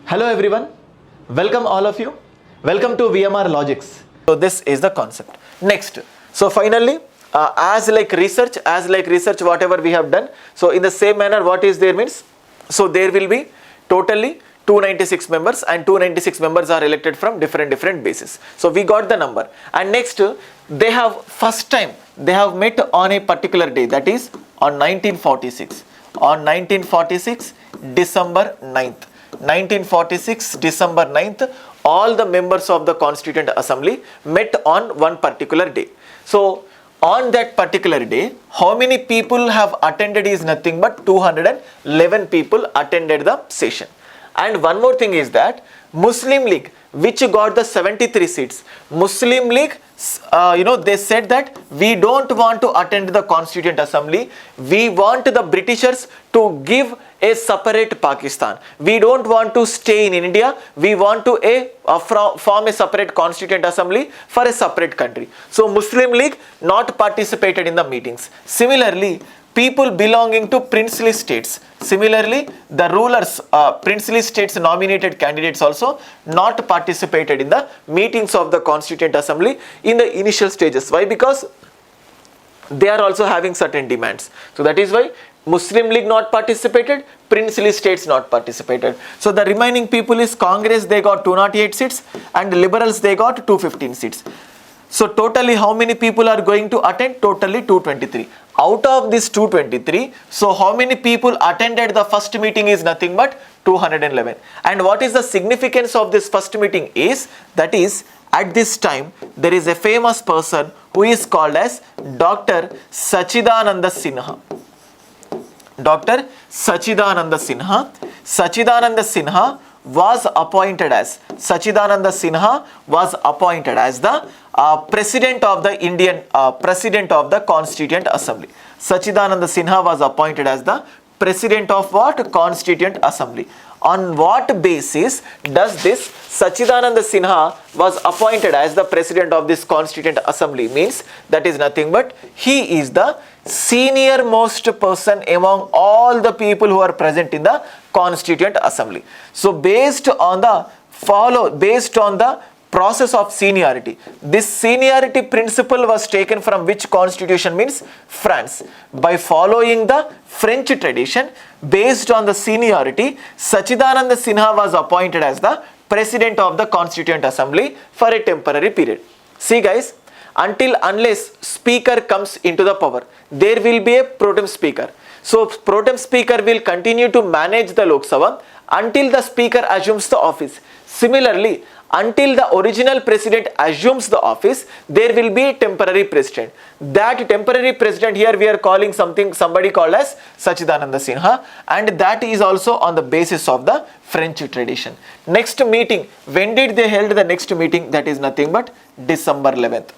Hello everyone, welcome all of you. Welcome to VMR Logics. So this is the concept. Next, so finally, as like research, whatever we have done. So in the same manner, what is there means? So there will be totally 296 members, and 296 members are elected from different bases. So we got the number. And next, they have first time they have met on a particular day, that is on 1946. On 1946 December 9th. 1946 December 9th, all the members of the Constituent Assembly met on one particular day. So on that particular day, how many people have attended is nothing but 211 people attended the session. And one more thing is that Muslim League, which got the 73 seats, Muslim League, they said that we don't want to attend the Constituent Assembly. We want the Britishers to give a separate Pakistan. We don't want to stay in India. We want to form a separate Constituent Assembly for a separate country. So Muslim League not participated in the meetings. Similarly, people belonging to princely states, similarly the rulers, princely states nominated candidates also not participated in the meetings of the Constituent Assembly in the initial stages. Why? Because they are also having certain demands. So that is why Muslim League not participated, princely states not participated. So the remaining people is Congress, they got 208 seats, and Liberals they got 215 seats. So totally how many people are going to attend? Totally 223. Out of this 223, so how many people attended the first meeting is nothing but 211. And what is the significance of this first meeting is, that is at this time there is a famous person who is called as Dr. Sachidananda Sinha. Dr. Sachidananda Sinha. Sachidananda Sinha was appointed as the President of the President of the Constituent Assembly. Sachidananda Sinha was appointed as the President of what? Constituent Assembly. On what basis does this Sachidananda Sinha was appointed as the President of this Constituent Assembly? Means that is nothing but he is the senior most person among all the people who are present in the Constituent Assembly. So based on the process of seniority, this seniority principle was taken from which constitution? Means France. By following the French tradition, based on the seniority, Sachidananda Sinha was appointed as the President of the Constituent Assembly for a temporary period. See guys, unless speaker comes into the power, there will be a pro tem speaker. So pro tem speaker will continue to manage the Lok Sabha until the speaker assumes the office. Similarly, until the original president assumes the office, there will be a temporary president. That temporary president, here we are calling somebody called as Sachidananda Sinha, and that is also on the basis of the French tradition. Next meeting, when did they held the next meeting? That is nothing but December 11th.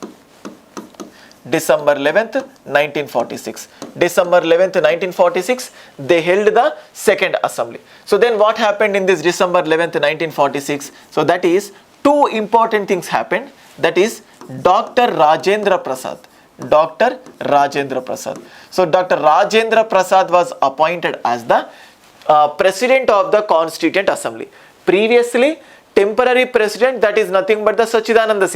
December 11th, 1946. December 11th, 1946, they held the second assembly. So then what happened in this December 11th, 1946? So that is two important things happened. That is Dr. Rajendra Prasad. Dr. Rajendra Prasad. So Dr. Rajendra Prasad was appointed as the President of the Constituent Assembly. Previously, temporary president, that is nothing but the Sachidananda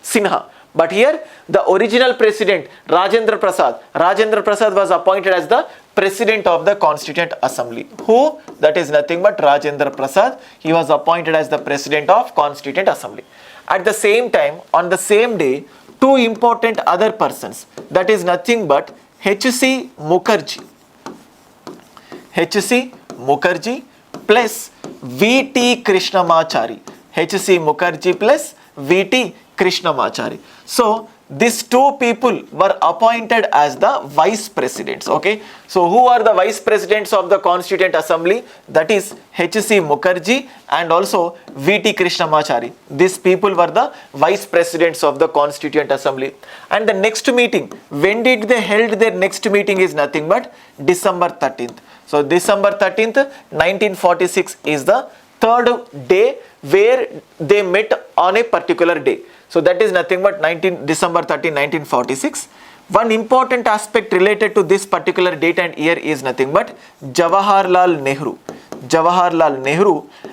Sinha. But here the original president Rajendra Prasad was appointed as the President of the Constituent Assembly. Who? That is nothing but Rajendra Prasad. He was appointed as the President of Constituent Assembly. At the same time, on the same day, two important other persons, that is nothing but H.C. Mukherjee plus V.T. Krishnamachari. H.C. Mukherjee plus V.T. Krishnamachari. So these two people were appointed as the vice presidents. Okay, so who are the vice presidents of the Constituent Assembly? That is H.C. Mukherjee and also V.T. Krishnamachari. These people were the vice presidents of the Constituent Assembly. And the next meeting, when did they held their next meeting is nothing but December 13th. So December 13th, 1946 is the third day where they met on a particular day. So that is nothing but December 13, 1946. One important aspect related to this particular date and year is nothing but Jawaharlal Nehru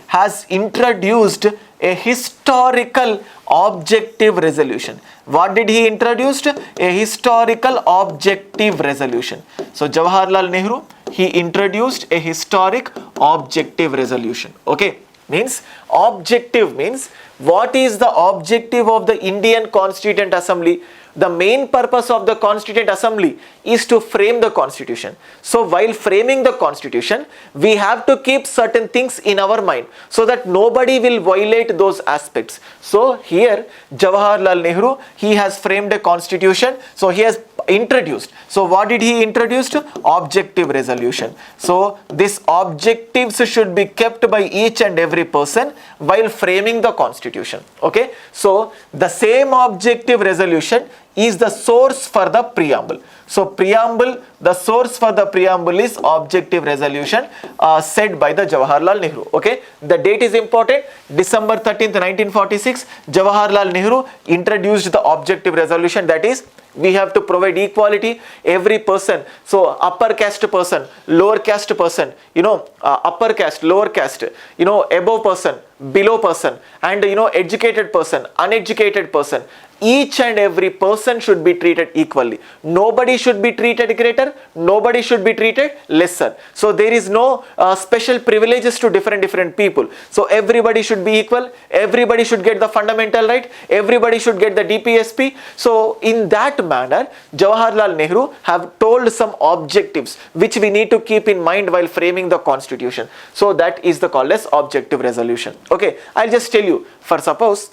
has introduced a historical objective resolution. What did he introduce? A historical objective resolution. So Jawaharlal Nehru, he introduced a historic objective resolution. Okay, means objective means what is the objective of the Indian Constituent Assembly? The main purpose of the Constituent Assembly is to frame the Constitution. So while framing the Constitution, we have to keep certain things in our mind so that nobody will violate those aspects. So here Jawaharlal Nehru, he has framed a Constitution. So he has introduced. So what did he introduce? Objective resolution. So these objectives should be kept by each and every person while framing the Constitution. Okay. So the same objective resolution is the source for the preamble. So preamble, the source for the preamble is objective resolution said by the Jawaharlal Nehru. Okay, the date is important. December 13th, 1946, Jawaharlal Nehru introduced the objective resolution, that is, we have to provide equality every person. So upper caste person, lower caste person, upper caste, lower caste, above person, below person, and educated person, uneducated person. Each and every person should be treated equally. Nobody should be treated greater, nobody should be treated lesser. So there is no special privileges to different people. So everybody should be equal, everybody should get the fundamental right, everybody should get the DPSP. So in that manner, Jawaharlal Nehru have told some objectives which we need to keep in mind while framing the Constitution. So that is the called as objective resolution. Okay, I'll just tell you, for suppose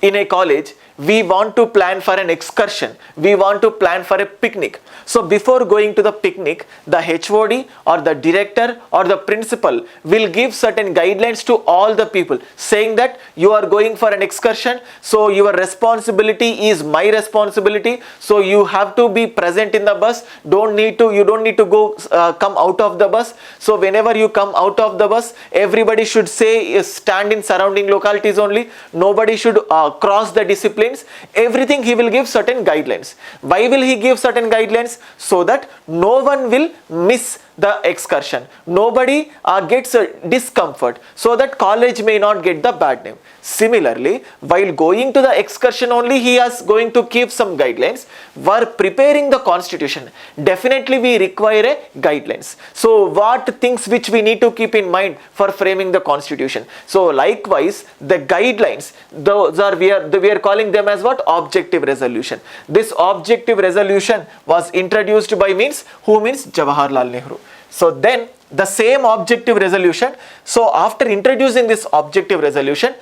in a college, we want to plan for an excursion, we want to plan for a picnic. So before going to the picnic, the HOD or the director or the principal will give certain guidelines to all the people, saying that you are going for an excursion, so your responsibility is my responsibility, so you have to be present in the bus. You don't need to go come out of the bus. So whenever you come out of the bus, everybody should stand in surrounding localities only, nobody should cross the discipline. Everything he will give certain guidelines. Why will he give certain guidelines? So that no one will miss the excursion, nobody gets a discomfort, so that college may not get the bad name. Similarly, while going to the excursion only, he is going to keep some guidelines. While preparing the Constitution, definitely we require a guidelines. So what things which we need to keep in mind for framing the Constitution? So likewise, the guidelines, those are we are calling them as what? Objective resolution. This objective resolution was introduced by Jawaharlal Nehru. So then the same objective resolution, so after introducing this objective resolution,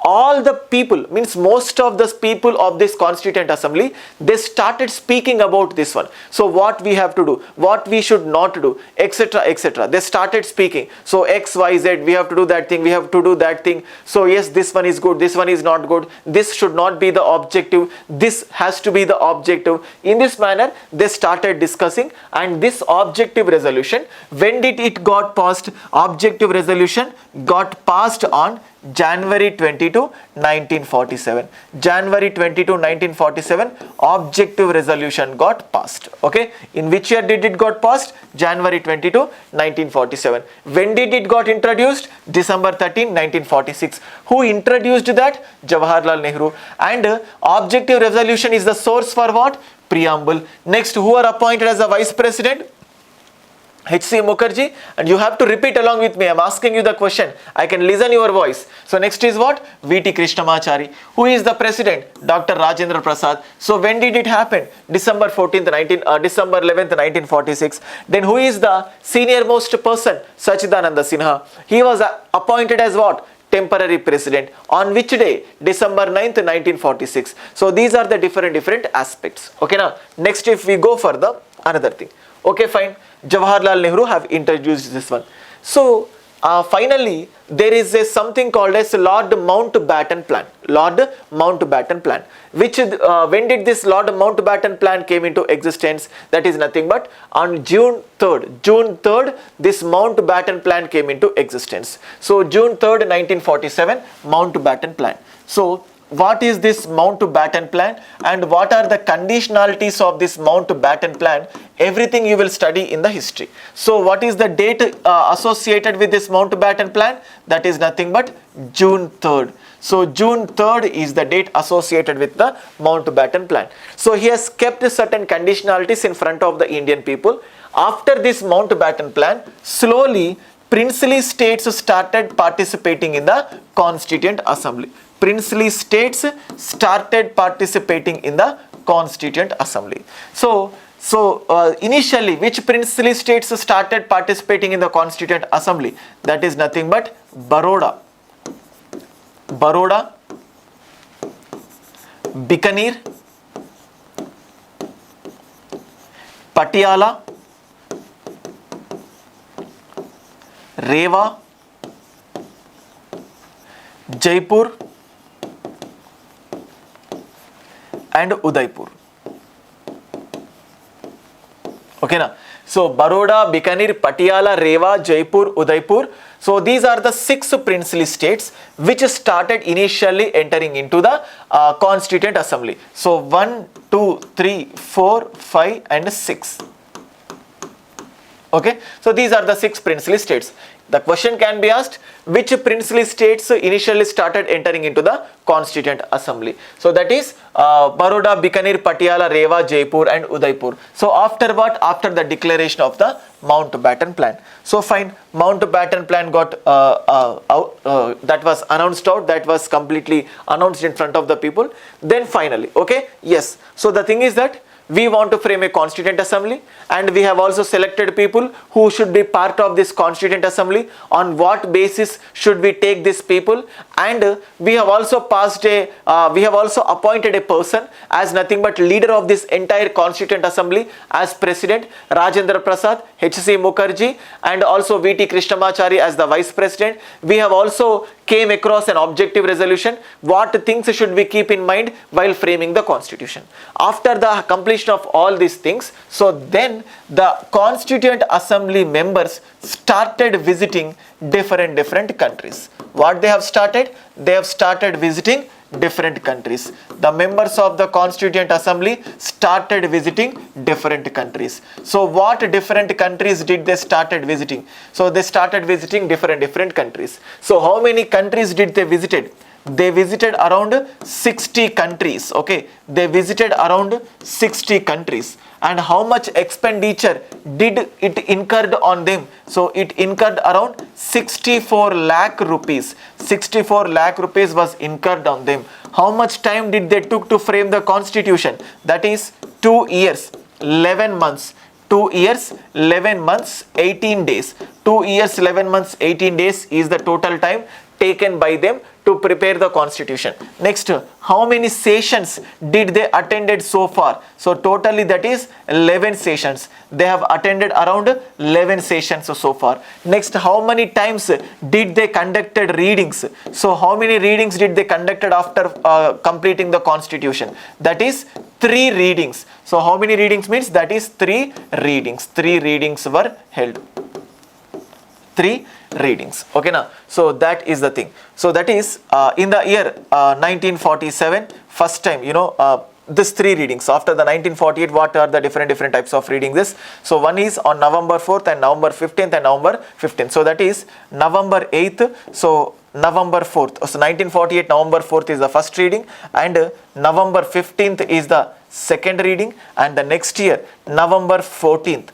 all the people, most of the people of this Constituent Assembly, they started speaking about this one. So what we have to do, what we should not do, etc, etc. They started speaking. So X, Y, Z, we have to do that thing, we have to do that thing. So yes, this one is good, this one is not good, this should not be the objective, this has to be the objective. In this manner, they started discussing, and this objective resolution, when did it got passed? Objective resolution got passed on January 22, 1947. January 22, 1947, objective resolution got passed. Okay, in which year did it got passed? January 22, 1947. When did it got introduced? December 13, 1946. Who introduced that? Jawaharlal Nehru. And objective resolution is the source for what? Preamble. Next, who are appointed as the vice president? H.C. Mukherjee, and you have to repeat along with me. I am asking you the question. I can listen your voice. So next is what? V.T. Krishnamachari. Who is the president? Dr. Rajendra Prasad. So when did it happen? December 11th, 1946. Then who is the senior most person? Sachidananda Sinha. He was appointed as what? Temporary president. On which day? December 9th, 1946. So these are the different aspects. Okay, now next if we go for the another thing. Okay, fine. Jawaharlal Nehru have introduced this one. So finally, there is something called as Lord Mountbatten Plan. Lord Mountbatten Plan. Which when did this Lord Mountbatten Plan came into existence? That is nothing but on June 3rd. June 3rd, this Mountbatten Plan came into existence. So June 3rd, 1947, Mountbatten Plan. So what is this Mountbatten plan and what are the conditionalities of this Mountbatten plan, everything you will study in the history. So what is the date associated with this Mountbatten plan? That is nothing but June 3rd. So June 3rd is the date associated with the Mountbatten plan. So he has kept certain conditionalities in front of the Indian people. After this Mountbatten plan, slowly princely states started participating in the Constituent Assembly. Princely states started participating in the Constituent Assembly. So initially, which princely states started participating in the Constituent Assembly? That is nothing but Baroda, Bikaner, Patiala, Rewa, Jaipur and Udaipur. Okay na? So Baroda, Bikaner, Patiala, Rewa, Jaipur, Udaipur. So these are the 6 princely states which started initially entering into the Constituent Assembly. So 1, 2, 3, 4, 5 and 6. Okay, so these are the 6 princely states. The question can be asked, which princely states initially started entering into the Constituent Assembly? So that is Baroda, Bikaner, Patiala, Rewa, Jaipur and Udaipur. So after what? After the declaration of the Mountbatten plan. So fine, Mountbatten plan got that was announced out, that was completely announced in front of the people. Then finally, okay, yes. So the thing is that we want to frame a Constituent Assembly and we have also selected people who should be part of this Constituent Assembly. On what basis should we take these people? And we have also appointed a person as nothing but leader of this entire Constituent Assembly as President, Rajendra Prasad, H.C. Mukherjee and also V.T. Krishnamachari as the Vice President. We have also came across an objective resolution, what things should we keep in mind while framing the Constitution. After the completion of all these things, so then the Constituent Assembly members started visiting different countries. What they have started? They have started visiting different countries. The members of the Constituent Assembly started visiting different countries. So what different countries did they started visiting? So they started visiting different countries. So how many countries did they visited? They visited around 60 countries. Okay, they visited around 60 countries. And how much expenditure did it incurred on them? So it incurred around 64 lakh rupees. 64 lakh rupees was incurred on them. How much time did they took to frame the Constitution? That is 2 years, 11 months. 2 years, 11 months, 18 days. 2 years, 11 months, 18 days is the total time taken by them to prepare the Constitution. Next, how many sessions did they attended so far? So totally that is 11 sessions. They have attended around 11 sessions so far. Next, how many times did they conducted readings? So how many readings did they conducted after completing the Constitution? That is 3 readings. So how many readings means? That is 3 readings. 3 readings were held. 3 readings. Okay now, so that is the thing. So that is in the year 1947, first time, this 3 readings. After the 1948, what are the different types of reading this? So one is on November 4th and November 15th and November 15th. So that is November 8th. So November 4th. So 1948 November 4th is the first reading and November 15th is the second reading, and the next year November 14th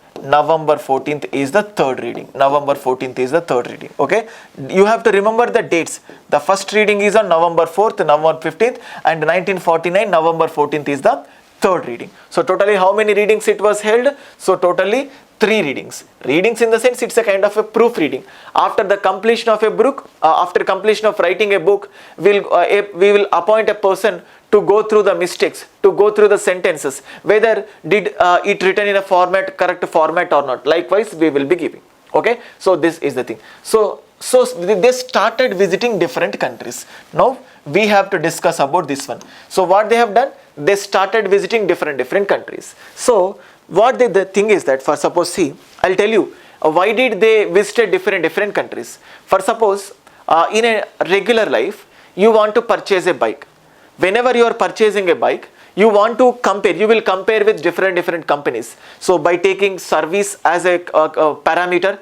is the third reading. November 14th is the third reading. Okay, you have to remember the dates. The first reading is on November 4th, November 15th, and 1949 November 14th is the third reading. So totally how many readings it was held? So totally 3 readings. Readings in the sense it's a kind of a proofreading. After the completion of a book, after completion of writing a book, we will appoint a person to go through the mistakes, to go through the sentences, whether did it written in a correct format or not. Likewise, we will be giving. Okay, so this is the thing. So they started visiting different countries. Now we have to discuss about this one. So what they have done? They started visiting different countries. So what the thing is that, for suppose, see, I'll tell you why did they visit different countries. For suppose in a regular life, you want to purchase a bike. whenever you are purchasing a bike, you want to compare, you will compare with different companies. So by taking service as a parameter,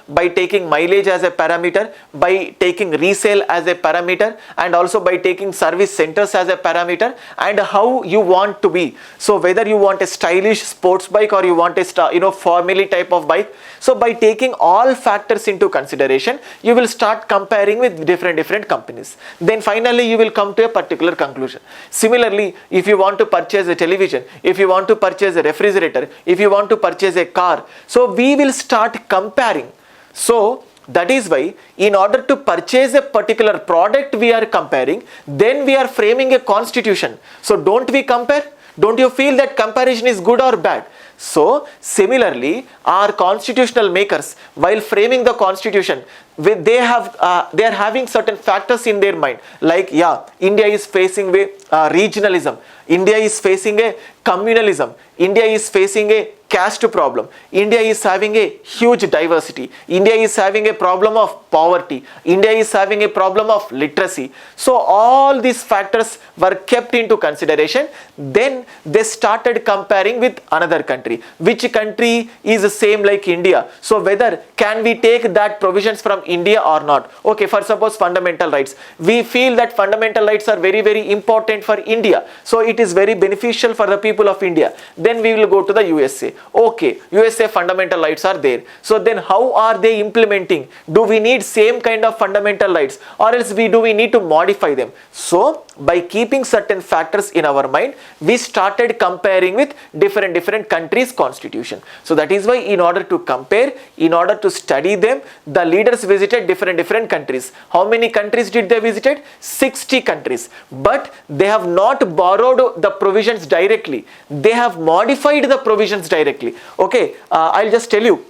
by taking mileage as a parameter, by taking resale as a parameter, and also by taking service centers as a parameter, and how you want to be. So whether you want a stylish sports bike or you want a family type of bike. So by taking all factors into consideration, you will start comparing with different companies. Then finally you will come to a particular conclusion. Similarly, if you want to purchase a television, if you want to purchase a refrigerator, if you want to purchase a car, so we will start comparing. So that is why in order to purchase a particular product we are comparing, then we are framing a constitution. So don't we compare? Don't you feel that comparison is good or bad? So similarly, our constitutional makers, while framing the constitution, they are having certain factors in their mind, like India is facing a regionalism, India is facing a communalism, India is facing a caste problem, India is having a huge diversity, India is having a problem of poverty, India is having a problem of literacy. So all these factors were kept into consideration. Then they started comparing with another country. Which country is the same like India? So whether can we take that provisions from India or not? Okay, for suppose fundamental rights, we feel that fundamental rights are very important for India, so it is very beneficial for the people of India. Then we will go to the USA. Okay, USA fundamental rights are there. So then how are they implementing? Do we need same kind of fundamental rights, or else do we need to modify them? So by keeping certain factors in our mind, we started comparing with different countries' constitution. So that is why in order to compare, in order to study them, the leaders visited different countries. How many countries did they visited? 60 countries. But they have not borrowed the provisions directly. They have modified the provisions directly. Okay, I'll just tell you.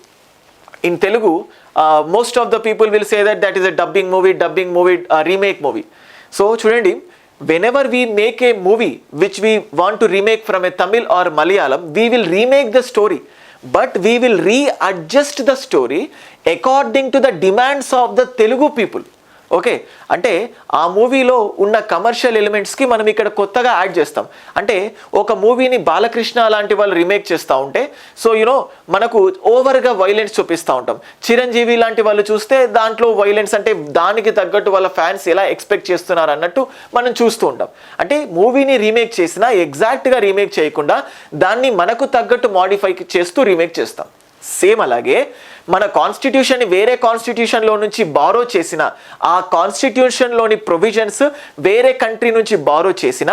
In Telugu, most of the people will say that is a dubbing movie, remake movie. So chudandi, whenever we make a movie which we want to remake from a Tamil or Malayalam, we will remake the story, but we will readjust the story according to the demands of the Telugu people. Okay, అంటే ఆ మూవీలో ఉన్న commercial ఎలిమెంట్స్కి మనం ఇక్కడ కొత్తగా add చేస్తాం. అంటే ఒక మూవీని బాలకృష్ణ లాంటి వాళ్ళు రీమేక్ చేస్తూ ఉంటే, సో మనకు ఓవర్గా వైలెన్స్ చూపిస్తూ ఉంటాం. చిరంజీవి లాంటి వాళ్ళు చూస్తే దాంట్లో వైలెన్స్ అంటే దానికి తగ్గట్టు వాళ్ళ ఫ్యాన్స్ ఎలా ఎక్స్పెక్ట్ చేస్తున్నారు అన్నట్టు మనం చూస్తూ ఉంటాం. అంటే మూవీని రీమేక్ చేసినా ఎగ్జాక్ట్గా రీమేక్ చేయకుండా దాన్ని మనకు తగ్గట్టు మాడిఫై చేస్తూ రీమేక్ చేస్తాం. సేమ్ అలాగే మన కాన్స్టిట్యూషన్ని వేరే కాన్స్టిట్యూషన్లో నుంచి బారో చేసిన, ఆ కాన్స్టిట్యూషన్లోని ప్రొవిజన్స్ వేరే కంట్రీ నుంచి బారో చేసిన,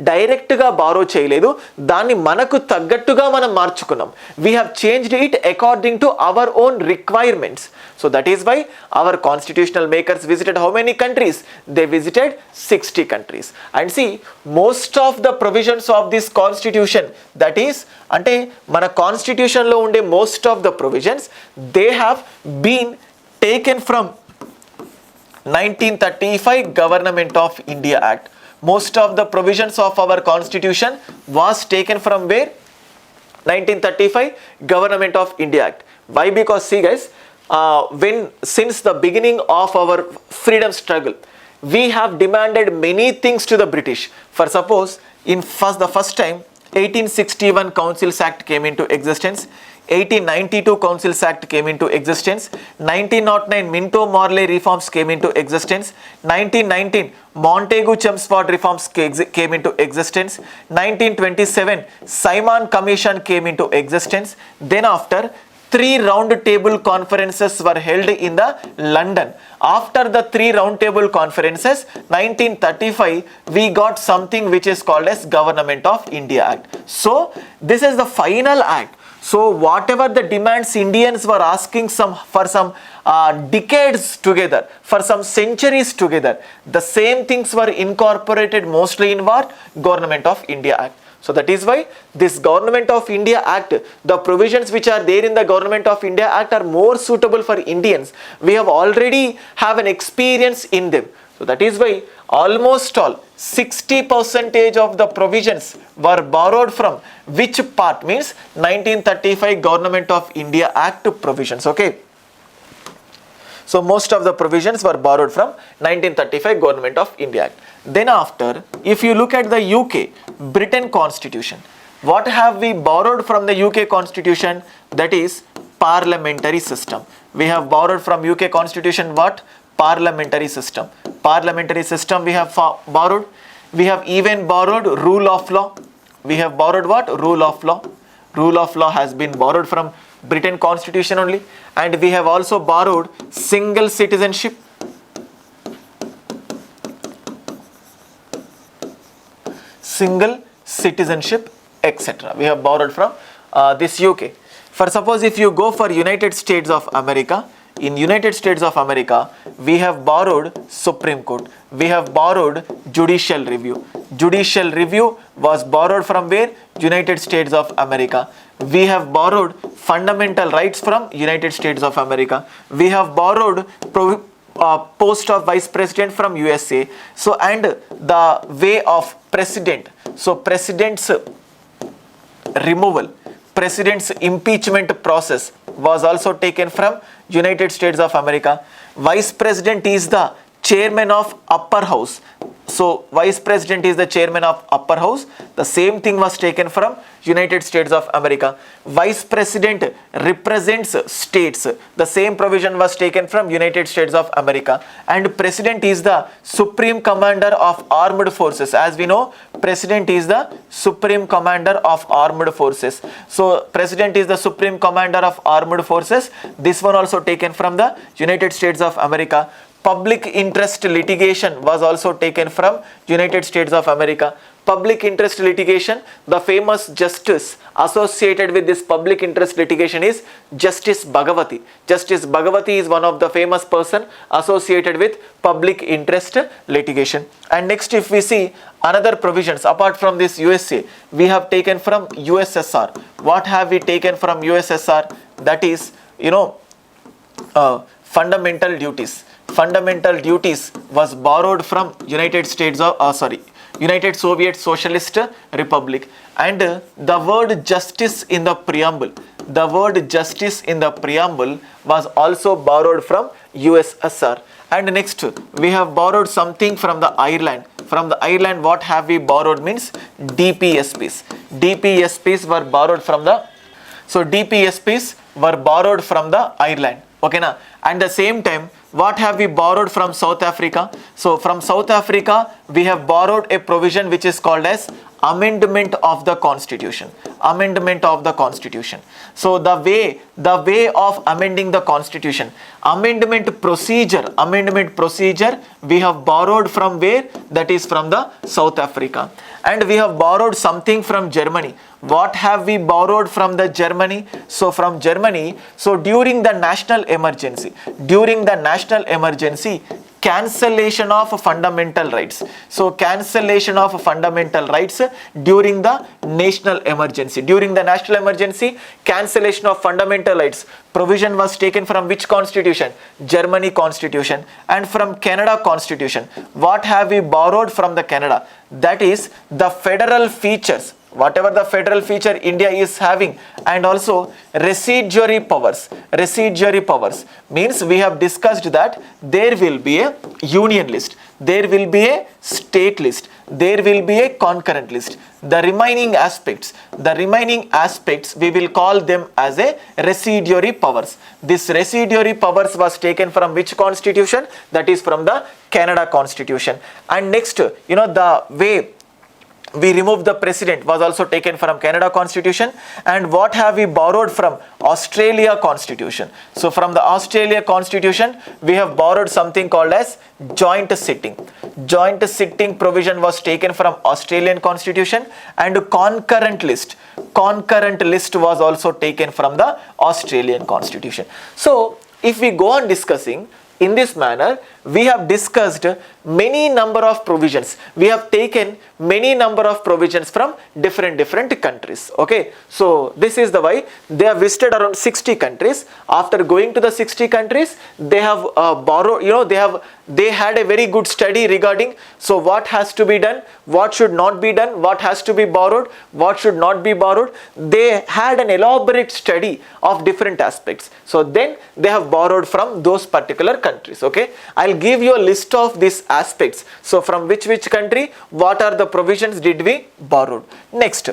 డైరెక్ట్గా బారో చేయలేదు, దాన్ని మనకు తగ్గట్టుగా మనం మార్చుకున్నాం. We have changed it according to our own requirements. So that is why our constitutional makers visited how many countries? They visited 60 countries. And see, most of the provisions of this constitution, that is, ante mana constitution lo unde most of the provisions, they have been taken from 1935 Government of India Act. Most of the provisions of our constitution was taken from where? 1935 Government of India Act. Why? Because see guys, since the beginning of our freedom struggle, we have demanded many things to the British. For suppose, the first time 1861 Councils Act came into existence, 1892 Councils Act came into existence, 1909 Minto-Morley reforms came into existence, 1919 Montagu-Chelmsford reforms came into existence, 1927 Simon Commission came into existence. Then after 3 round table conferences were held in the London. After the 3 round table conferences, 1935 we got something which is called as Government of India Act. So this is the final act. So whatever the demands Indians were asking for some decades together, for some centuries together, the same things were incorporated mostly in what? Government of India Act. So that is why this Government of India Act, the provisions which are there in the Government of India Act are more suitable for Indians. We have already have an experience in them. So that is why almost all 60% of the provisions were borrowed from which part? Means 1935 Government of India Act provisions. Okay. So most of the provisions were borrowed from 1935 Government of India Act. Then after, if you look at the UK, Britain Constitution, what have we borrowed from the UK Constitution? That is parliamentary system. We have borrowed from UK Constitution what? Parliamentary system. Parliamentary system we have borrowed. We have even borrowed rule of law. We have borrowed what? Rule of law. Rule of law has been borrowed from Britain Constitution only. And we have also borrowed single citizenship. Single citizenship, etc. We have borrowed from this UK. For suppose if you go for United States of America, in United States of America, we have borrowed Supreme Court. We have borrowed judicial review. Judicial review was borrowed from where? United States of America. We have borrowed fundamental rights from United States of America. We have borrowed post of vice president from USA. So, and the way of president. So, president's removal, president's impeachment process was also taken from United States of America. Vice president is the chairman of upper house. So vice president is the chairman of upper house. The same thing was taken from United States of America. Vice president represents states. The same provision was taken from United States of America. And president is the supreme commander of armed forces. As we know, president is the supreme commander of armed forces. So president is the supreme commander of armed forces. This one also taken from the United States of America. Public interest litigation was also taken from United States of America. Public interest litigation, the famous justice associated with this public interest litigation is Justice Bhagavati. Justice Bhagavati is one of the famous person associated with public interest litigation. And next, if we see another provisions apart from this USA, we have taken from USSR. What have we taken from USSR? That is, fundamental duties. Fundamental duties was borrowed from United Soviet Socialist Republic. And the word justice in the preamble, was also borrowed from USSR. And next, we have borrowed something from the Ireland. From the Ireland, what have we borrowed means DPSPs. DPSPs were borrowed from the, Ireland. Okay, na? And the same time, what have we borrowed from South Africa? So from South Africa, we have borrowed a provision which is called as amendment of the constitution. Amendment of the constitution. So the way of amending the constitution, amendment procedure, we have borrowed from where? That is from the South Africa. And we have borrowed something from Germany. What have we borrowed from the Germany? So from Germany, so during the national emergency, cancellation of fundamental rights. So cancellation of fundamental rights during the national emergency. During the national emergency, cancellation of fundamental rights. Provision was taken from which constitution? Germany constitution. And from Canada constitution. What have we borrowed from the Canada? That is the federal features. Whatever the federal feature India is having, and also residuary powers. Residuary powers means we have discussed that there will be a union list, there will be a state list, there will be a concurrent list. The remaining aspects we will call them as a residuary powers. This residuary powers was taken from which constitution? That is from the Canada constitution. And next, the way we removed the president was also taken from Canada constitution. And what have we borrowed from Australia constitution? So from the Australia constitution, we have borrowed something called as joint sitting. Joint sitting provision was taken from Australian constitution. And concurrent list was also taken from the Australian constitution. So if we go on discussing in this manner, we have discussed many number of provisions. We have taken many number of provisions from different countries. Okay, so this is the why they have visited around 60 countries. After going to the 60 countries, they have borrowed, they had a very good study regarding so what has to be done, what should not be done, what has to be borrowed, what should not be borrowed. They had an elaborate study of different aspects. So then they have borrowed from those particular countries. Okay, I'll give you a list of these aspects. So from which country, what are the provisions did we borrowed. Next,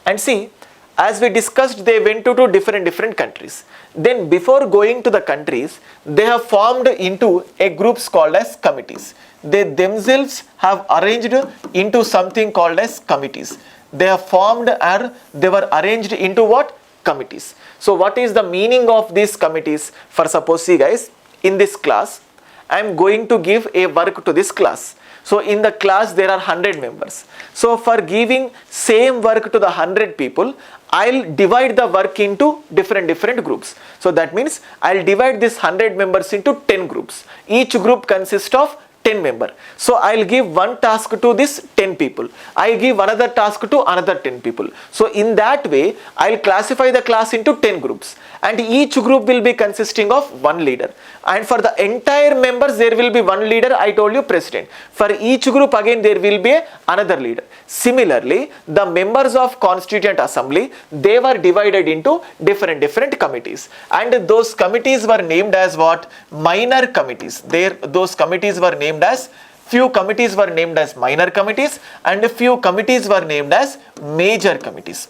and see, as we discussed, they went to different countries. Then before going to the countries, they have formed into a groups called as committees. They themselves have arranged into something called as committees. They have formed or they were arranged into what? Committees. So what is the meaning of these committees? For suppose, see guys, in this class, I am going to give a work to this class. So in the class there are 100 members. So for giving same work to the 100 people, I'll divide the work into different groups. So that means I'll divide this 100 members into 10 groups. Each group consists of 10 members. So I'll give one task to this 10 people. I give another task to another 10 people. So in that way, I'll classify the class into 10 groups. And each group will be consisting of one leader. And for the entire members, there will be one leader. I told you president. For each group again, there will be another leader. Similarly, the members of Constituent Assembly, they were divided into different committees. And those committees were named as what? Minor committees. Those committees were named as, few committees were named as minor committees and a few committees were named as major committees.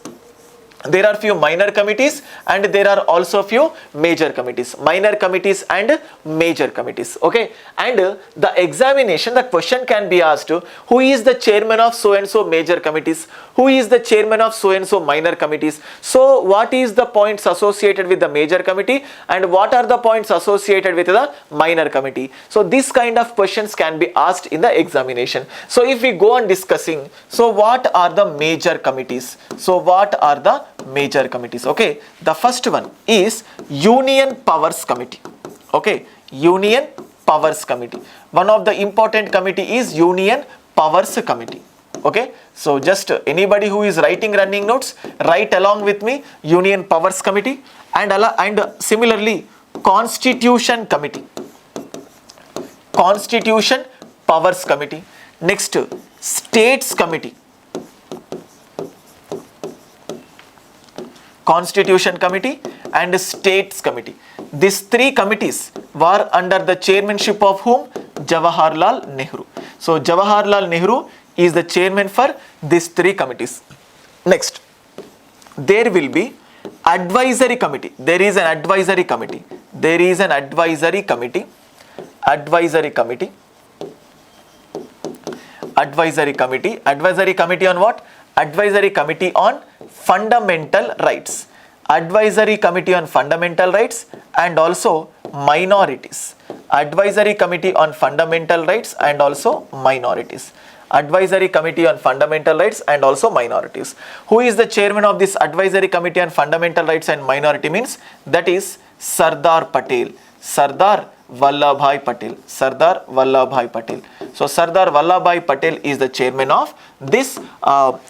There are few minor committees and there are also few major committees. Minor committees and major committees. Okay, and the examination, the question can be asked, who is the chairman of so and so major committees, who is the chairman of so and so minor committees. So what is the points associated with the major committee and what are the points associated with the minor committee. So this kind of questions can be asked in the examination. So if we go on discussing, so what are the major committees? So what are the major committees? Okay, the first one is Union Powers Committee. Okay, Union Powers Committee. One of the important committee is Union Powers Committee. Okay, so just anybody who is writing running notes, write along with me Union Powers Committee and similarly Constitution Committee. Constitution Powers Committee. Next, States Committee. Constitution Committee and States Committee. These three committees were under the chairmanship of whom? Jawaharlal Nehru. So Jawaharlal Nehru is the chairman for these three committees. Next, there will be advisory committee. There is an advisory committee. There is an advisory committee. Advisory committee. Advisory committee. Advisory committee on what? Advisory committee on fundamental rights. Advisory committee on fundamental rights and also minorities. Advisory committee on fundamental rights and also minorities. Advisory committee on fundamental rights and also minorities. Who is the chairman of this advisory committee on fundamental rights and minority means? That is Sardar Patel. Sardar Vallabhbhai Patel. Sardar Vallabhbhai Patel. So Sardar Vallabhbhai Patel is the chairman of this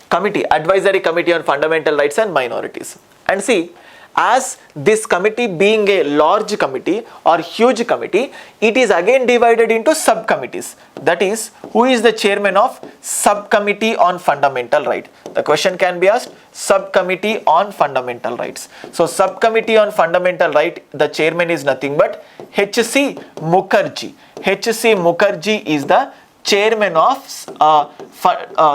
committee, Advisory Committee on Fundamental Rights and Minorities. And see, as this committee being a large committee or huge committee, it is again divided into subcommittees. That is, who is the chairman of Subcommittee on Fundamental Right? The question can be asked, Subcommittee on Fundamental Rights. So Subcommittee on Fundamental Right, the chairman is nothing but H.C. Mukherjee. H.C. Mukherjee is the chairman of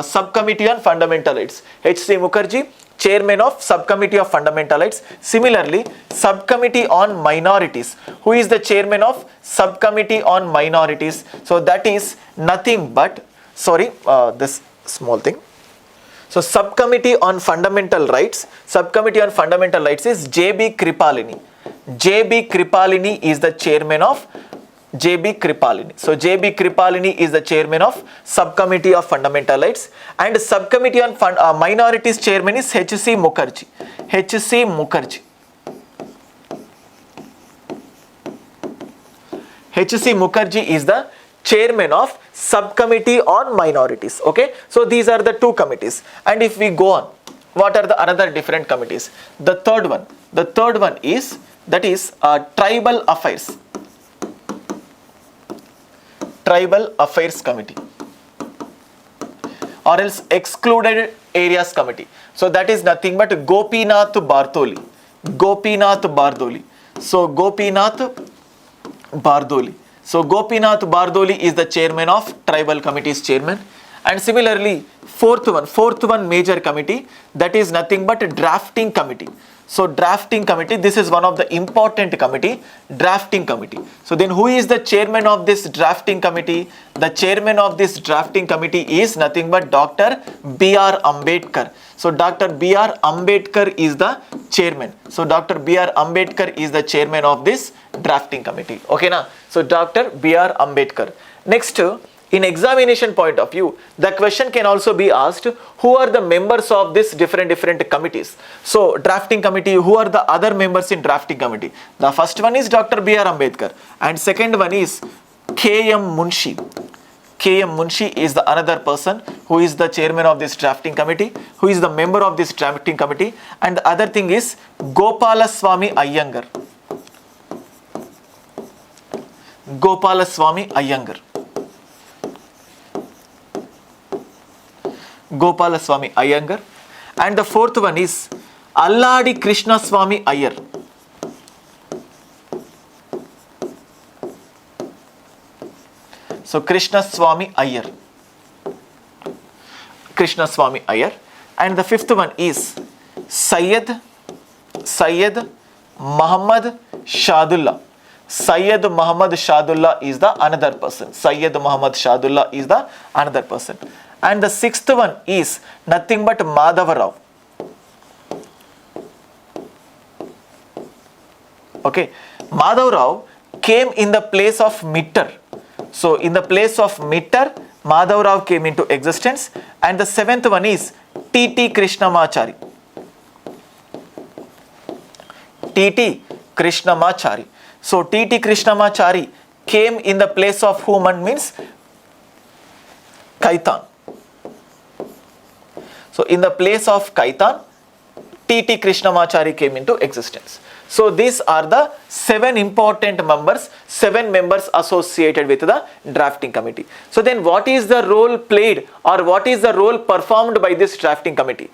Subcommittee on Fundamental Rights. H.C. Mukherjee, chairman of Subcommittee of Fundamental Rights. Similarly, Subcommittee on Minorities. Who is the chairman of Subcommittee on Minorities? So that is nothing but, this small thing. So Subcommittee on Fundamental Rights. Subcommittee on Fundamental Rights is J.B. Kripalani. J.B. Kripalani is the chairman of J.B. Kripalani. So J.B. Kripalani is the chairman of Subcommittee of Fundamental Rights and Subcommittee on Minorities chairman is H.C. Mukherjee. H.C. Mukherjee. H.C. Mukherjee is the chairman of subcommittee on minorities. Okay, so these are the two committees. And if we go on, what are the another different committees? The third one is, that is tribal affairs committee, or else excluded areas committee. So that is nothing but Gopinath Bartoli. So Gopinath Bardoli is the chairman of tribal committee's chairman. And similarly, fourth one major committee, that is nothing but drafting committee. So drafting committee, this is one of the important committee, drafting committee. So then who is the chairman of this drafting committee? The chairman of this drafting committee is nothing but Dr. B.R. Ambedkar. So Dr. B.R. Ambedkar is the chairman. So Dr. B.R. Ambedkar is the chairman of this drafting committee. Okay na? So Dr. B.R. Ambedkar. Next, in examination point of view, the question can also be asked, who are the members of this different committees? So drafting committee, who are the other members in drafting committee? The first one is Dr. B.R. Ambedkar, and second one is K.M. Munshi. K.M. Munshi is the another person who is the chairman of this drafting committee, who is the member of this drafting committee. And the other thing is Gopalaswamy Iyengar. Gopalaswamy Iyengar. Gopalaswamy Iyengar. And the fourth one is Alladi Krishnaswamy Iyer. So Krishnaswamy Iyer. Krishnaswamy Iyer. And the fifth one is Syed Muhammad Shadullah. Syed Muhammad Shadullah is the another person. Syed Muhammad Shadullah is the another person. And the sixth one is nothing but Madhava Rao. Okay, Madhava Rao came in the place of Mitter. So in the place of Mitter, Madhava Rao came into existence. And the seventh one is T.T. Krishnamachari. T.T. Krishnamachari. So T.T. Krishnamachari came in the place of whom, means Kaitan. So in the place of Kaitan, T.T. Krishnamachari came into existence. So these are the seven important members associated with the drafting committee. So then what is the role played, or what is the role performed by this drafting committee?